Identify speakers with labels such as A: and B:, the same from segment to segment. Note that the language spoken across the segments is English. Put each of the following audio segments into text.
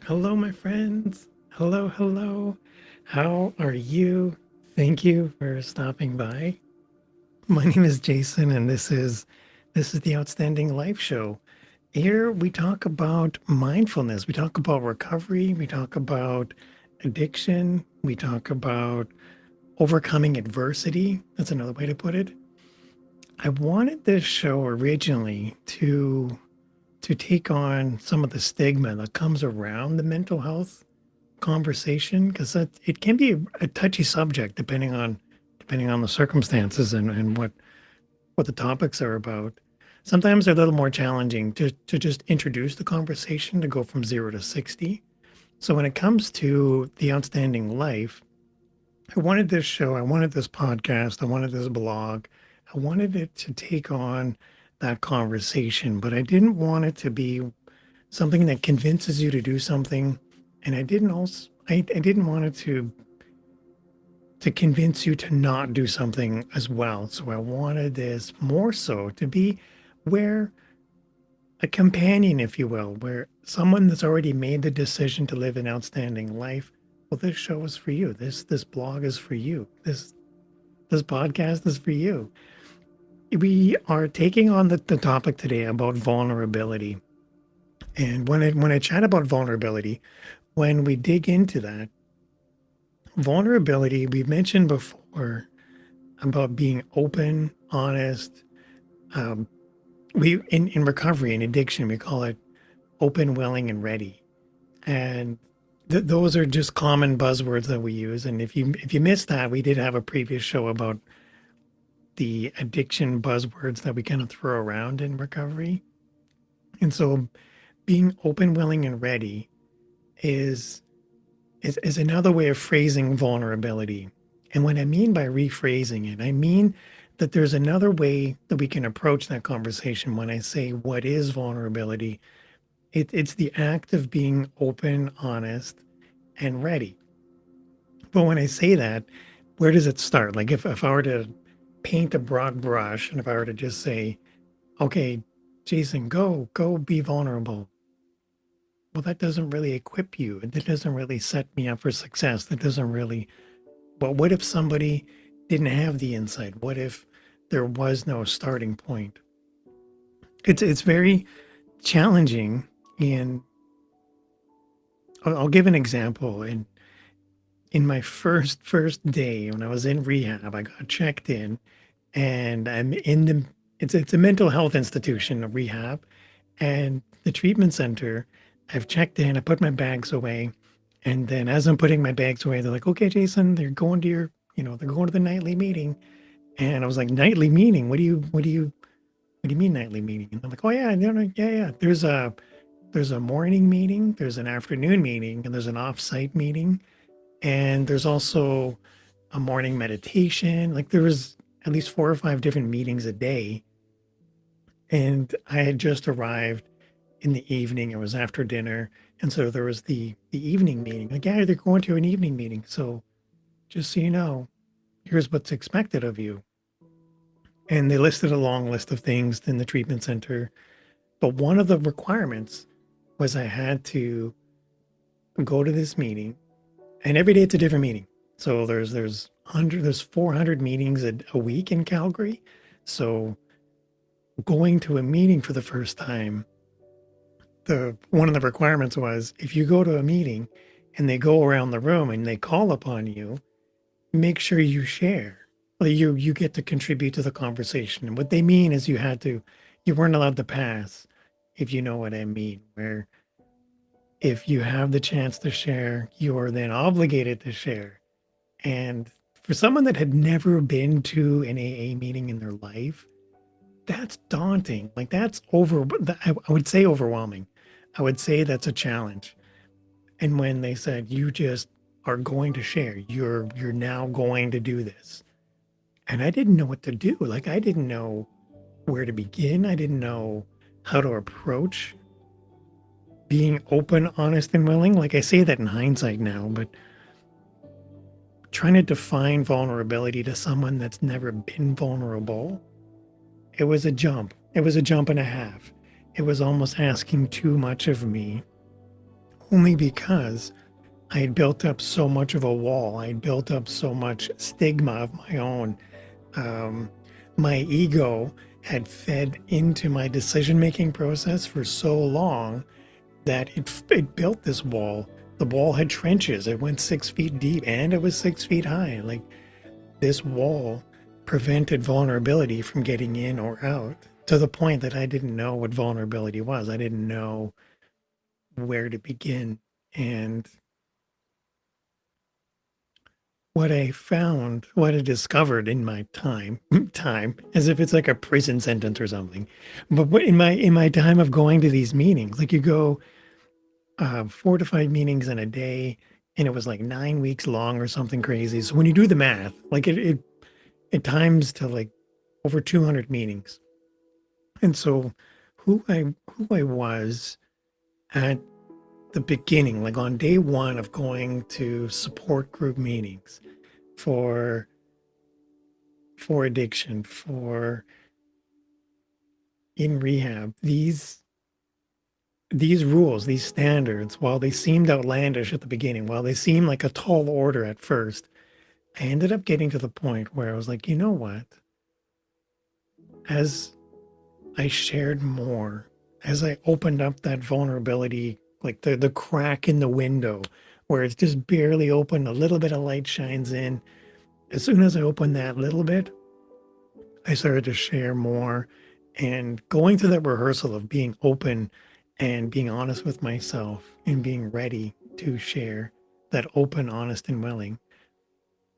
A: Hello, my friends. Hello, hello. How are you? Thank you for stopping by. My name is Jason, and this is the Outstanding Life Show. Here we talk about mindfulness. We talk about recovery. We talk about addiction. We talk about overcoming adversity. That's another way to put it. I wanted this show originally to take on some of the stigma that comes around the mental health conversation because it can be a touchy subject depending on the circumstances and what the topics are about. Sometimes they're a little more challenging to just introduce the conversation to go from 0 to 60. So when it comes to the outstanding life, I wanted this show, I wanted this podcast, I wanted this blog, I wanted it to take on that conversation, but I didn't want it to be something that convinces you to do something. And I didn't want it to convince you to not do something as well. So I wanted this more so to be where a companion, if you will, where someone that's already made the decision to live an outstanding life. Well, this show is for you. This blog is for you. This podcast is for you. We are taking on the topic today about vulnerability. And when I chat about vulnerability, when we dig into that, vulnerability, we've mentioned before about being open, honest. Um, we in recovery and addiction, we call it open, willing, and ready. And those are just common buzzwords that we use. And if you missed that, we did have a previous show about the addiction buzzwords that we kind of throw around in recovery. And so being open, willing, and ready is another way of phrasing vulnerability. And what I mean by rephrasing it, I mean that there's another way that we can approach that conversation. When I say what is vulnerability, it's the act of being open, honest, and ready. But when I say that, where does it start? Like if I were to paint a broad brush and if I were to just say, okay, Jason, go be vulnerable. Well, that doesn't really equip you. That doesn't really set me up for success. That doesn't really, well, what if somebody didn't have the insight? What if there was no starting point? It's very challenging. And I'll give an example. In my first day when I was in rehab, I got checked in, and I'm in the it's a mental health institution, a rehab, and the treatment center. I've checked in, I put my bags away, and then as I'm putting my bags away, they're like, "Okay, Jason, they're going to they're going to the nightly meeting." And I was like, "Nightly meeting? What do you mean nightly meeting?" And they're like, "Oh yeah, no, no, yeah, yeah. There's a morning meeting, there's an afternoon meeting, and there's an off-site meeting, and there's also a morning meditation." Like there was at least 4 or 5 different meetings a day. And I had just arrived in the evening. It was after dinner. And so there was the evening meeting. Like, yeah, they're going to an evening meeting. So just so you know, here's what's expected of you. And they listed a long list of things in the treatment center. But one of the requirements was I had to go to this meeting. And every day it's a different meeting. So there's 400 meetings a week in Calgary. So going to a meeting for the first time, the one of the requirements was if you go to a meeting and they go around the room and they call upon you, make sure you share. Well, you get to contribute to the conversation. And what they mean is you weren't allowed to pass, if you know what I mean, where if you have the chance to share, you are then obligated to share. And for someone that had never been to an AA meeting in their life, that's daunting. Like I would say overwhelming. I would say that's a challenge. And when they said, you just are going to share, you're now going to do this. And I didn't know what to do. Like I didn't know where to begin. I didn't know how to approach being open, honest, and willing. Like I say that in hindsight now, but trying to define vulnerability to someone that's never been vulnerable, it was a jump. It was a jump and a half. It was almost asking too much of me only because I had built up so much of a wall. I had built up so much stigma of my own. Um, my ego had fed into my decision-making process for so long that it built this wall. The wall had trenches. It went 6 feet deep and it was 6 feet high. Like, this wall prevented vulnerability from getting in or out, to the point that I didn't know what vulnerability was. I didn't know where to begin. And what I found, what I discovered in my time, as if it's like a prison sentence or something. But in my time of going to these meetings, like, you go 4 to 5 meetings in a day, and it was like 9 weeks long or something crazy. So when you do the math, like, it times to like over 200 meetings. And so who I was at the beginning, like on day one of going to support group meetings for addiction, for in rehab, these rules, these standards, while they seemed outlandish at the beginning, while they seemed like a tall order at first, I ended up getting to the point where I was like, you know what? As I shared more, as I opened up that vulnerability, like the crack in the window where it's just barely open, a little bit of light shines in. As soon as I opened that little bit, I started to share more, and going through that rehearsal of being open and being honest with myself and being ready to share, that open, honest, and willing.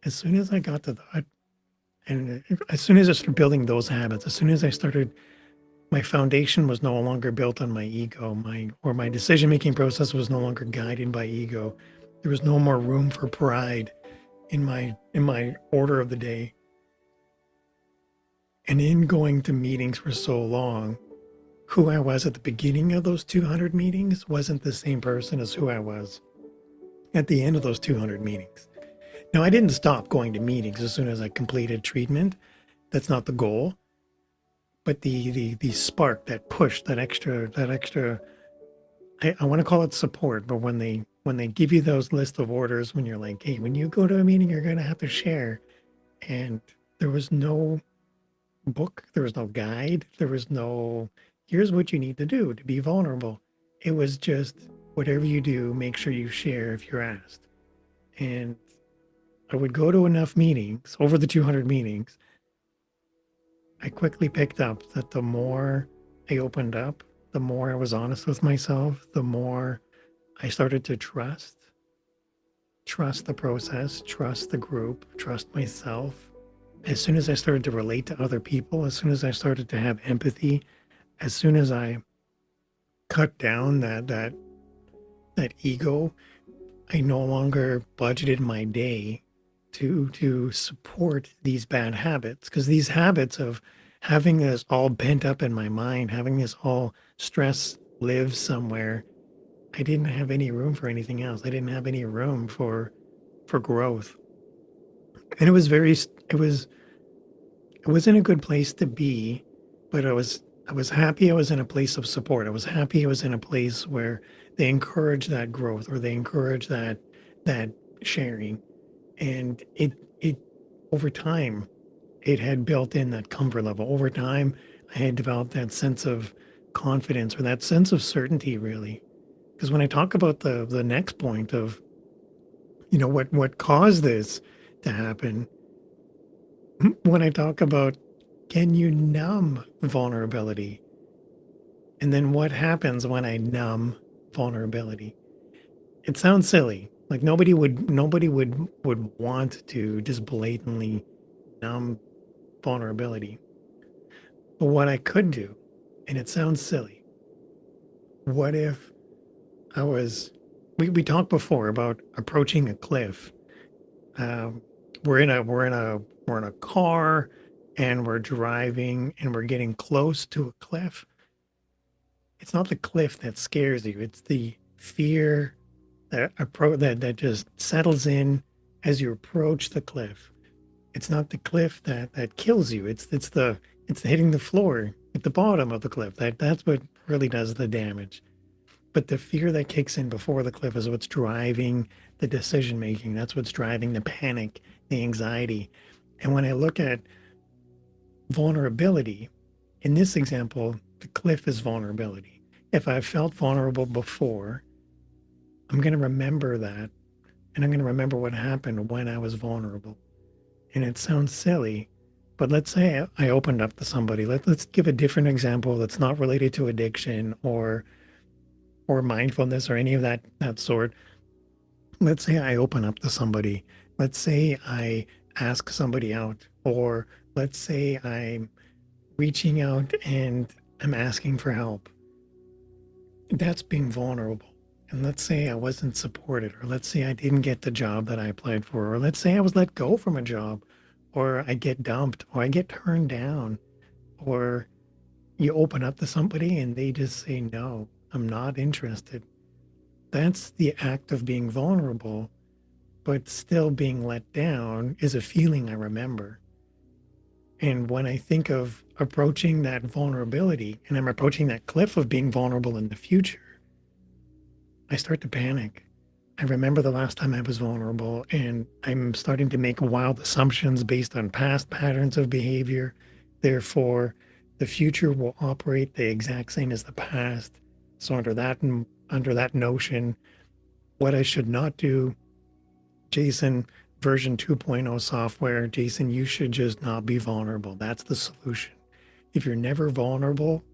A: As soon as I got to that, and as soon as I started building those habits, as soon as I started, my foundation was no longer built on my ego, my decision making process was no longer guided by ego. There was no more room for pride in my order of the day. And in going to meetings for so long, who I was at the beginning of those 200 meetings wasn't the same person as who I was at the end of those 200 meetings. Now, I didn't stop going to meetings as soon as I completed treatment. That's not the goal. But the spark, that push, that extra, I want to call it support, but when they give you those list of orders, when you're like, hey, when you go to a meeting, you're gonna have to share. And there was no book, there was no guide, there was no, here's what you need to do to be vulnerable. It was just, whatever you do, make sure you share if you're asked. And I would go to enough meetings, over the 200 meetings, I quickly picked up that the more I opened up, the more I was honest with myself, the more I started to trust the process, trust the group, trust myself. As soon as I started to relate to other people, as soon as I started to have empathy, as soon as I cut down that ego, I no longer budgeted my day to support these bad habits, because these habits of having this all bent up in my mind, having this all stress live somewhere, I didn't have any room for anything else. I didn't have any room for growth. And it was in a good place to be, but I was happy I was in a place of support. I was happy I was in a place where they encourage that growth, or they encourage that sharing. And it over time, it had built in that comfort level. Over time, I had developed that sense of confidence, or that sense of certainty, really. Because when I talk about the next point of, what caused this to happen, when I talk about, can you numb vulnerability? And then what happens when I numb vulnerability? It sounds silly. Like, nobody would want to just blatantly numb vulnerability. But what I could do, and it sounds silly, what if I was, we talked before about approaching a cliff. Um, we're in a car, and we're driving, and we're getting close to a cliff. It's not the cliff that scares you. It's the fear that just settles in as you approach the cliff. It's not the cliff that kills you. It's hitting the floor at the bottom of the cliff. That's what really does the damage. But the fear that kicks in before the cliff is what's driving the decision making. That's what's driving the panic, the anxiety. And when I look at vulnerability, in this example, the cliff is vulnerability. If I've felt vulnerable before, I'm going to remember that. And I'm going to remember what happened when I was vulnerable. And it sounds silly, but let's say I opened up to somebody. Let's give a different example that's not related to addiction or mindfulness or any of that sort. Let's say I open up to somebody. Let's say I ask somebody out, or let's say I'm reaching out and I'm asking for help. That's being vulnerable. And let's say I wasn't supported, or let's say I didn't get the job that I applied for, or let's say I was let go from a job, or I get dumped, or I get turned down, or you open up to somebody and they just say, no, I'm not interested. That's the act of being vulnerable, but still being let down is a feeling I remember. And when I think of approaching that vulnerability and I'm approaching that cliff of being vulnerable in the future, I start to panic. I remember the last time I was vulnerable, and I'm starting to make wild assumptions based on past patterns of behavior. Therefore, the future will operate the exact same as the past. So under that notion, what I should not do, Jason, version 2.0 software, Jason, you should just not be vulnerable. That's the solution. If you're never vulnerable,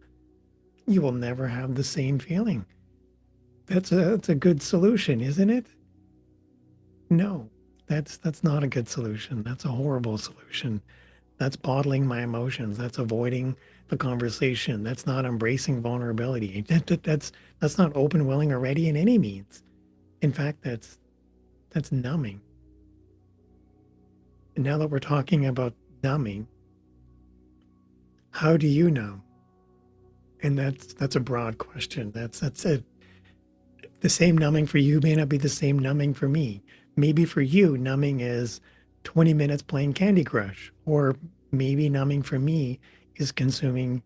A: you will never have the same feeling. That's a good solution, isn't it? No, that's not a good solution. That's a horrible solution. That's bottling my emotions. That's avoiding the conversation. That's not embracing vulnerability. That's not open, willing, or ready in any means. In fact, that's numbing. And now that we're talking about numbing, how do you numb? And that's a broad question. That's it. The same numbing for you may not be the same numbing for me. Maybe for you, numbing is 20 minutes playing Candy Crush, or maybe numbing for me is consuming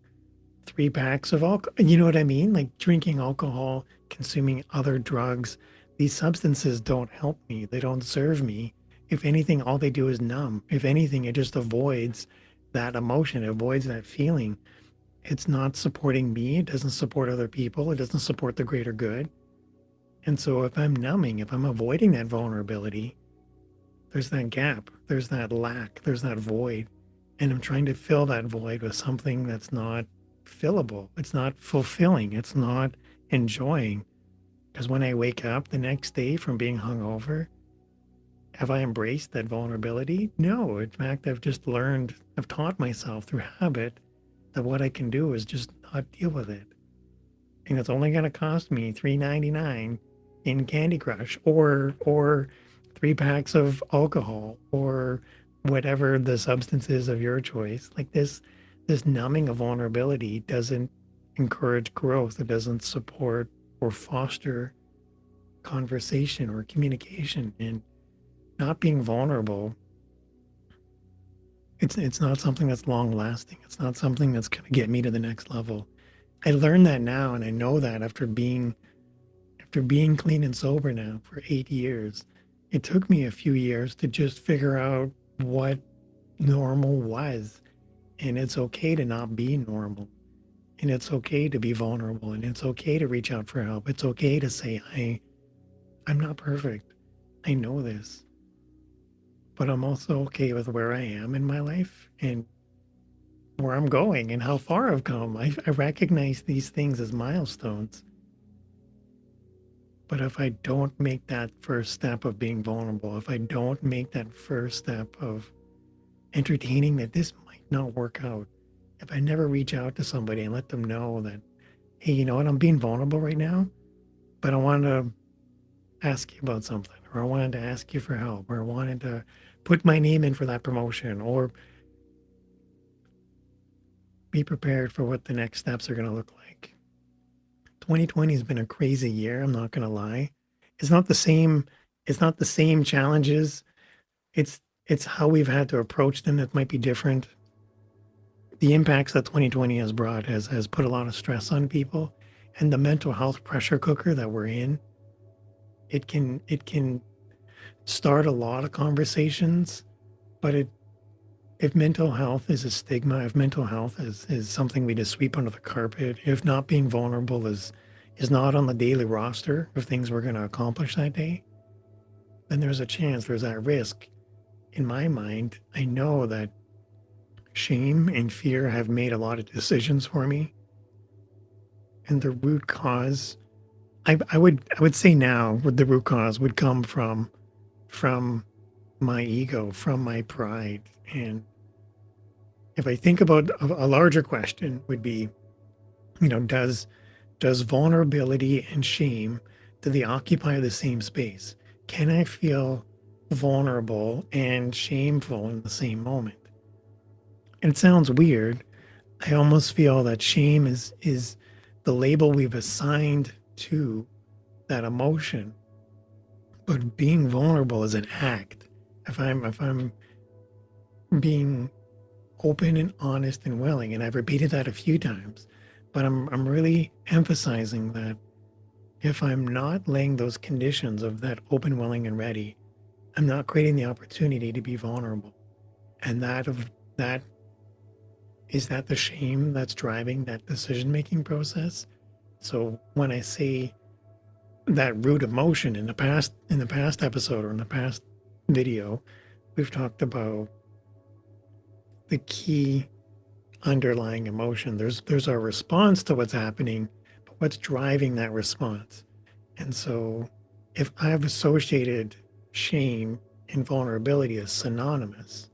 A: 3 packs of alcohol. You know what I mean? Like drinking alcohol, consuming other drugs. These substances don't help me. They don't serve me. If anything, all they do is numb. If anything, it just avoids that emotion, it avoids that feeling. It's not supporting me. It doesn't support other people. It doesn't support the greater good. And so if I'm numbing, if I'm avoiding that vulnerability, there's that gap, there's that lack, there's that void. And I'm trying to fill that void with something that's not fillable. It's not fulfilling. It's not enjoying. Because when I wake up the next day from being hungover, have I embraced that vulnerability? No. In fact, I've taught myself through habit that what I can do is just not deal with it. And it's only going to cost me $3.99 in Candy Crush, or 3 packs of alcohol, or whatever the substance is of your choice. Like this numbing of vulnerability doesn't encourage growth. It doesn't support or foster conversation or communication. And not being vulnerable, it's not something that's long lasting. It's not something that's going to get me to the next level. I learned that now, and I know that after being clean and sober now for 8 years. It took me a few years to just figure out what normal was. And it's okay to not be normal. And it's okay to be vulnerable. And it's okay to reach out for help. It's okay to say, I'm not perfect. I know this. But I'm also okay with where I am in my life and where I'm going and how far I've come. I recognize these things as milestones. But if I don't make that first step of being vulnerable, if I don't make that first step of entertaining that this might not work out, if I never reach out to somebody and let them know that, hey, you know what, I'm being vulnerable right now, but I wanted to ask you about something, or I wanted to ask you for help, or I wanted to put my name in for that promotion, or be prepared for what the next steps are going to look like. 2020 has been a crazy year. I'm not going to lie. It's not the same. It's not the same challenges. It's how we've had to approach them that might be different. The impacts that 2020 has brought has put a lot of stress on people. And the mental health pressure cooker that we're in, it can start a lot of conversations, but if mental health is a stigma, if mental health is something we just sweep under the carpet, if not being vulnerable is not on the daily roster of things we're going to accomplish that day, then there's a chance, there's that risk. In my mind, I know that shame and fear have made a lot of decisions for me, and the root cause, I would say now, the root cause would come from my ego, from my pride. And if I think about a larger question, would be, does vulnerability and shame, do they occupy the same space? Can I feel vulnerable and shameful in the same moment? And it sounds weird. I almost feel that shame is the label we've assigned to that emotion, but being vulnerable is an act. If I'm being open and honest and willing, and I've repeated that a few times, but I'm really emphasizing that if I'm not laying those conditions of that open, willing, and ready, I'm not creating the opportunity to be vulnerable. And that is that the shame that's driving that decision making process. So when I say that root emotion in the past episode or in the past video, we've talked about the key underlying emotion. There's our response to what's happening, but what's driving that response. And so if I've associated shame and vulnerability as synonymous,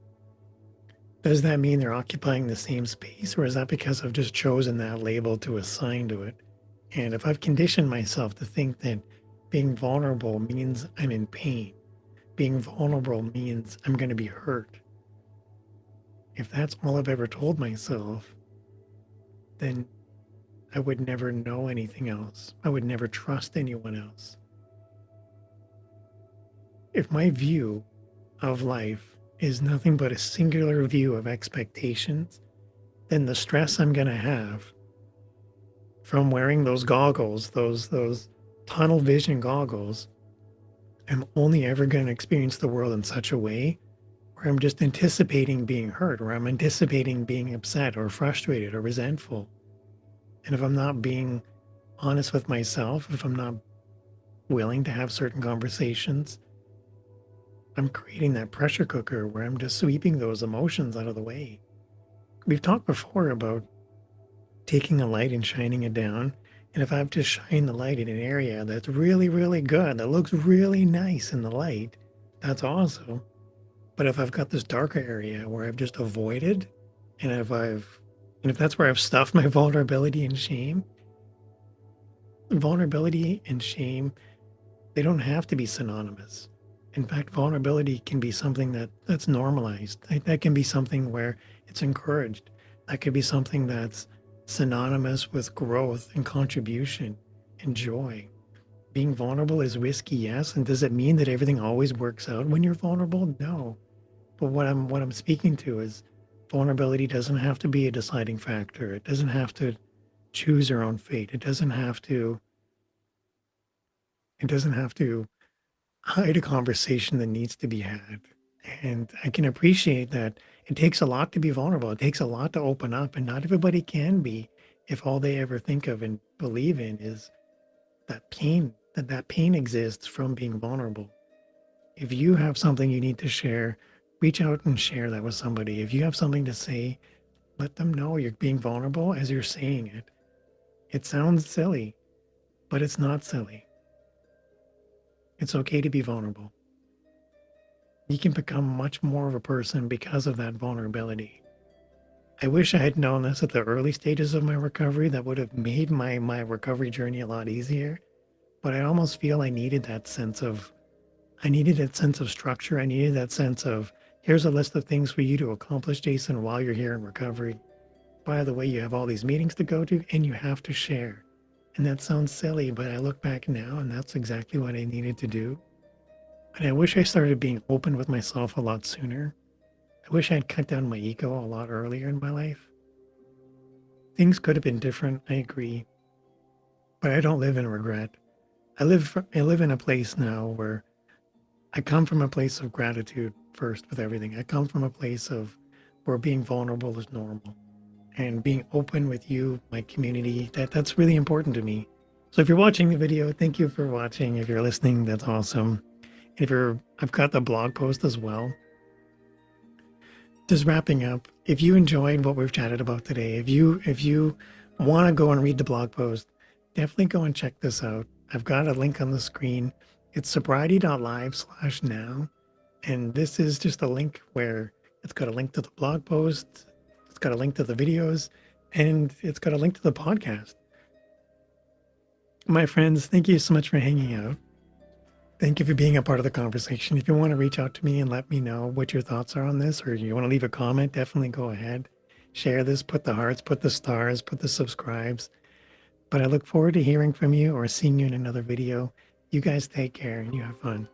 A: does that mean they're occupying the same space, or is that because I've just chosen that label to assign to it? And if I've conditioned myself to think that being vulnerable means I'm in pain, being vulnerable means I'm going to be hurt, if that's all I've ever told myself, then I would never know anything else. I would never trust anyone else. If my view of life is nothing but a singular view of expectations, then the stress I'm going to have from wearing those goggles, those tunnel vision goggles, I'm only ever going to experience the world in such a way where I'm just anticipating being hurt, or I'm anticipating being upset or frustrated or resentful. And if I'm not being honest with myself, if I'm not willing to have certain conversations, I'm creating that pressure cooker where I'm just sweeping those emotions out of the way. We've talked before about taking a light and shining it down. And if I have to shine the light in an area that's really, really good, that looks really nice in the light, that's awesome. But if I've got this darker area where I've just avoided, and if that's where I've stuffed my vulnerability and shame, they don't have to be synonymous. In fact, vulnerability can be something that's normalized. That can be something where it's encouraged. That could be something that's synonymous with growth and contribution and joy. Being vulnerable is risky, yes. And does it mean that everything always works out when you're vulnerable? No. But what I'm speaking to is vulnerability doesn't have to be a deciding factor. It doesn't have to choose your own fate. It doesn't have to hide a conversation that needs to be had. And I can appreciate that it takes a lot to be vulnerable. It takes a lot to open up, and not everybody can be if all they ever think of and believe in is that pain exists from being vulnerable. If you have something you need to share, reach out and share that with somebody. If you have something to say, let them know you're being vulnerable as you're saying it. It sounds silly, but it's not silly. It's okay to be vulnerable. You can become much more of a person because of that vulnerability. I wish I had known this at the early stages of my recovery. That would have made my recovery journey a lot easier. But I almost feel I needed that sense of structure. I needed that sense of, here's a list of things for you to accomplish, Jason, while you're here in recovery. By the way, you have all these meetings to go to and you have to share. And that sounds silly, but I look back now and that's exactly what I needed to do. And I wish I started being open with myself a lot sooner. I wish I'd cut down my ego a lot earlier in my life. Things could have been different, I agree. but I don't live in regret. I live in a place now where I come from a place of gratitude first with everything. I come from a place of where being vulnerable is normal and being open with you, my community, that's really important to me. So if you're watching the video, thank you for watching. If you're listening, that's awesome. I've got the blog post as well. Just wrapping up, if you enjoyed what we've chatted about today, if you want to go and read the blog post, definitely go and check this out. I've got a link on the screen. It's sobriety.live/now. And this is just a link where it's got a link to the blog post, it's got a link to the videos, and it's got a link to the podcast. My friends, thank you so much for hanging out. Thank you for being a part of the conversation. If you want to reach out to me and let me know what your thoughts are on this, or you want to leave a comment, definitely go ahead. Share this, put the hearts, put the stars, put the subscribes. But I look forward to hearing from you or seeing you in another video. You guys take care and you have fun.